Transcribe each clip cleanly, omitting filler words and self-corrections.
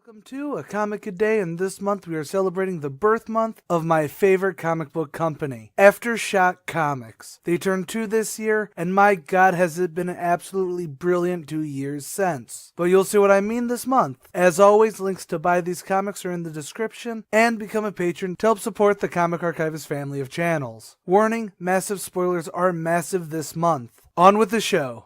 Welcome to A Comic a Day, and this month we are celebrating the birth month of my favorite comic book company, Aftershock Comics. They turned 2 this year, and my god has it been an absolutely brilliant 2 years since. But you'll see what I mean this month. As always, links to buy these comics are in the description, and become a patron to help support the Comic Archivist family of channels. Warning, massive spoilers are massive this month. On with the show.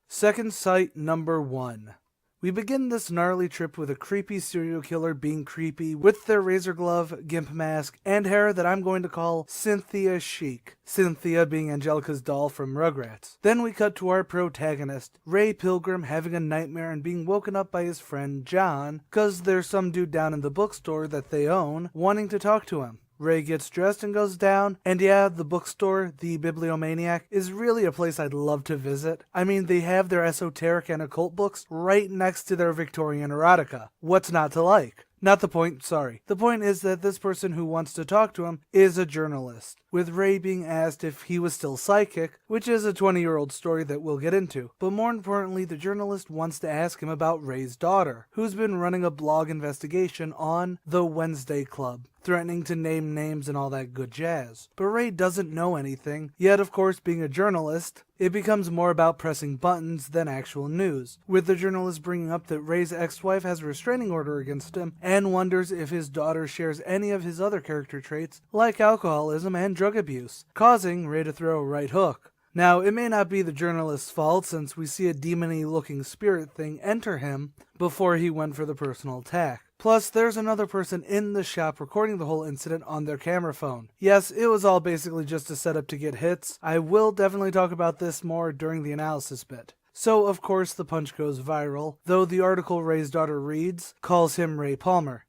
Second Sight number 1. We begin this gnarly trip with a creepy serial killer being creepy with their razor glove, gimp mask, and hair that I'm going to call Cynthia Chic. Cynthia being Angelica's doll from Rugrats. Then we cut to our protagonist, Ray Pilgrim, having a nightmare and being woken up by his friend John, cause there's some dude down in the bookstore that they own wanting to talk to him. Ray gets dressed and goes down, and yeah, the bookstore, the Bibliomaniac, is really a place I'd love to visit. I mean, they have their esoteric and occult books right next to their Victorian erotica. What's not to like? Not the point, sorry. The point is that this person who wants to talk to him is a journalist, with Ray being asked if he was still psychic, which is a 20-year-old story that we'll get into. But more importantly, the journalist wants to ask him about Ray's daughter, who's been running a blog investigation on the Wednesday Club, threatening to name names and all that good jazz. But Ray doesn't know anything, yet of course being a journalist, it becomes more about pressing buttons than actual news, with the journalist bringing up that Ray's ex-wife has a restraining order against him and wonders if his daughter shares any of his other character traits like alcoholism and drug abuse, causing Ray to throw a right hook. Now, it may not be the journalist's fault since we see a demon-y looking spirit thing enter him before he went for the personal attack. Plus, there's another person in the shop recording the whole incident on their camera phone. Yes, it was all basically just a setup to get hits. I will definitely talk about this more during the analysis bit. So, of course, the punch goes viral, though the article Ray's daughter reads calls him Ray Palmer.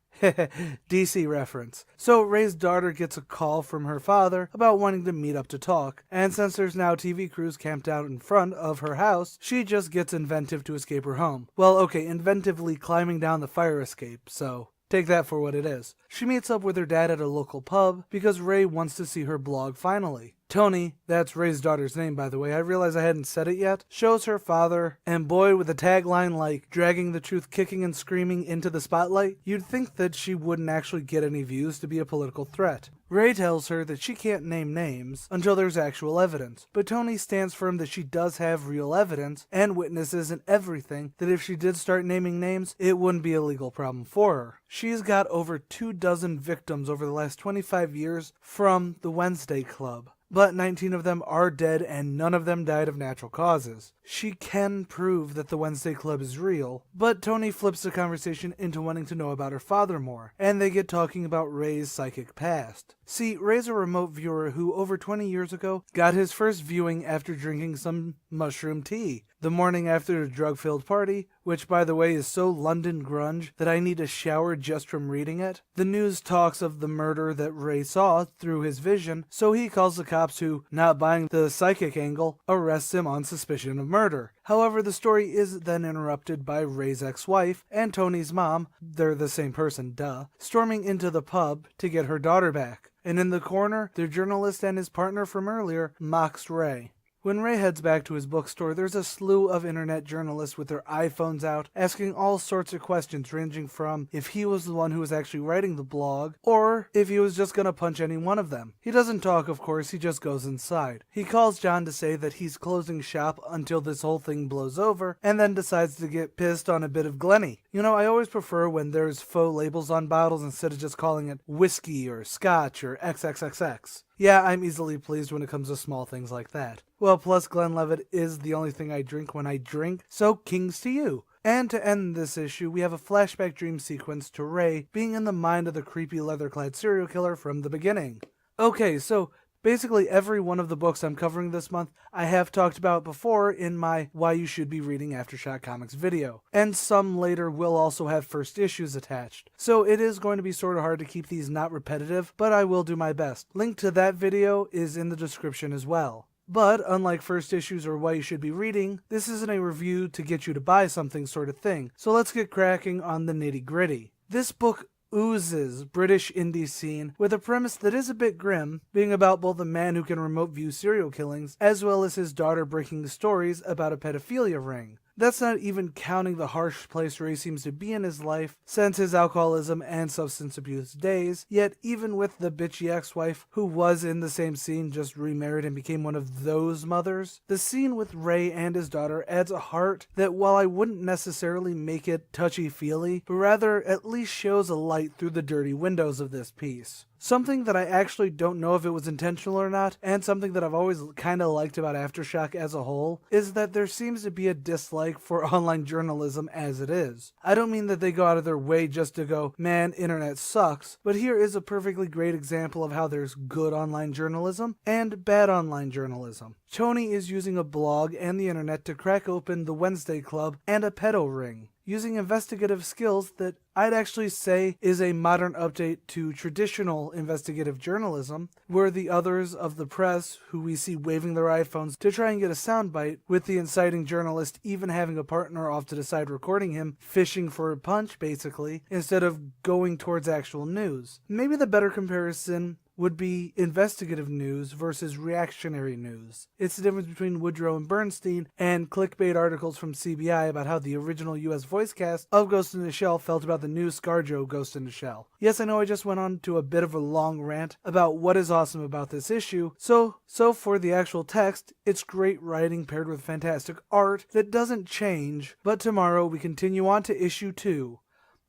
DC reference. So Ray's daughter gets a call from her father about wanting to meet up to talk, and since there's now TV crews camped out in front of her house, she just gets inventive to escape her home. Well, okay, inventively climbing down the fire escape, so take that for what it is. She meets up with her dad at a local pub because Ray wants to see her blog finally. Tony, that's Ray's daughter's name by the way, I realize I hadn't said it yet, shows her father, and boy, with a tagline like, dragging the truth kicking and screaming into the spotlight, you'd think that she wouldn't actually get any views to be a political threat. Ray tells her that she can't name names until there's actual evidence, but Tony stands firm that she does have real evidence and witnesses and everything that if she did start naming names, it wouldn't be a legal problem for her. She's got over 24 victims over the last 25 years from the Wednesday Club. But 19 of them are dead and none of them died of natural causes. She can prove that the Wednesday Club is real, but Tony flips the conversation into wanting to know about her father more, and they get talking about Ray's psychic past. See, Ray's a remote viewer who over 20 years ago got his first viewing after drinking some mushroom tea, the morning after a drug-filled party, which by the way is so London grunge that I need a shower just from reading it. The news talks of the murder that Ray saw through his vision, so he calls the cops who, not buying the psychic angle, arrests him on suspicion of murder. However, the story is then interrupted by Ray's ex-wife and Tony's mom, they're the same person, duh, storming into the pub to get her daughter back. And in the corner, the journalist and his partner from earlier mocks Ray. When Ray heads back to his bookstore, there's a slew of internet journalists with their iPhones out, asking all sorts of questions ranging from if he was the one who was actually writing the blog, or if he was just gonna punch any one of them. He doesn't talk, of course, he just goes inside. He calls John to say that he's closing shop until this whole thing blows over, and then decides to get pissed on a bit of Glenny. You know, I always prefer when there's faux labels on bottles instead of just calling it whiskey or scotch or XXXX. Yeah, I'm easily pleased when it comes to small things like that. Well, plus Glenlivet is the only thing I drink when I drink, so kings to you. And to end this issue, we have a flashback dream sequence to Ray being in the mind of the creepy leather-clad serial killer from the beginning. Okay, so basically every one of the books I'm covering this month I have talked about before in my Why You Should Be Reading Aftershock Comics video, and some later will also have first issues attached. So it is going to be sort of hard to keep these not repetitive, but I will do my best. Link to that video is in the description as well. But unlike first issues or Why You Should Be Reading, this isn't a review to get you to buy something sort of thing, so let's get cracking on the nitty-gritty. This book oozes British indie scene with a premise that is a bit grim, being about both a man who can remote view serial killings as well as his daughter breaking stories about a pedophilia ring. That's not even counting the harsh place Ray seems to be in his life since his alcoholism and substance abuse days, yet even with the bitchy ex-wife who was in the same scene, just remarried and became one of those mothers, the scene with Ray and his daughter adds a heart that, while I wouldn't necessarily make it touchy-feely, but rather at least shows a light through the dirty windows of this piece. Something that I actually don't know if it was intentional or not, and something that I've always kind of liked about Aftershock as a whole, is that there seems to be a dislike for online journalism as it is. I don't mean that they go out of their way just to go, man, internet sucks, but here is a perfectly great example of how there's good online journalism and bad online journalism. Tony is using a blog and the internet to crack open the Wednesday Club and a pedo ring, using investigative skills that I'd actually say is a modern update to traditional investigative journalism, where the others of the press, who we see waving their iPhones to try and get a soundbite, with the inciting journalist even having a partner off to the side recording him, fishing for a punch basically, instead of going towards actual news. Maybe the better comparison would be investigative news versus reactionary news. It's the difference between Woodrow and Bernstein and clickbait articles from CBI about how the original US voice cast of Ghost in the Shell felt about the new ScarJo Ghost in the Shell. Yes, I know I just went on to a bit of a long rant about what is awesome about this issue, so for the actual text, it's great writing paired with fantastic art that doesn't change, but tomorrow we continue on to issue 2.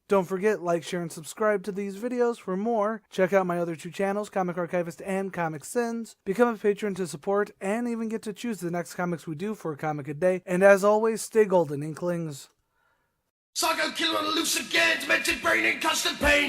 Don't forget, like, share, and subscribe to these videos for more. Check out my other 2 channels, Comic Archivist and ComicSins. Become a patron to support and even get to choose the next comics we do for a comic a day. And as always, stay golden, Inklings. Psycho killer on the loose again, demented brain in constant pain.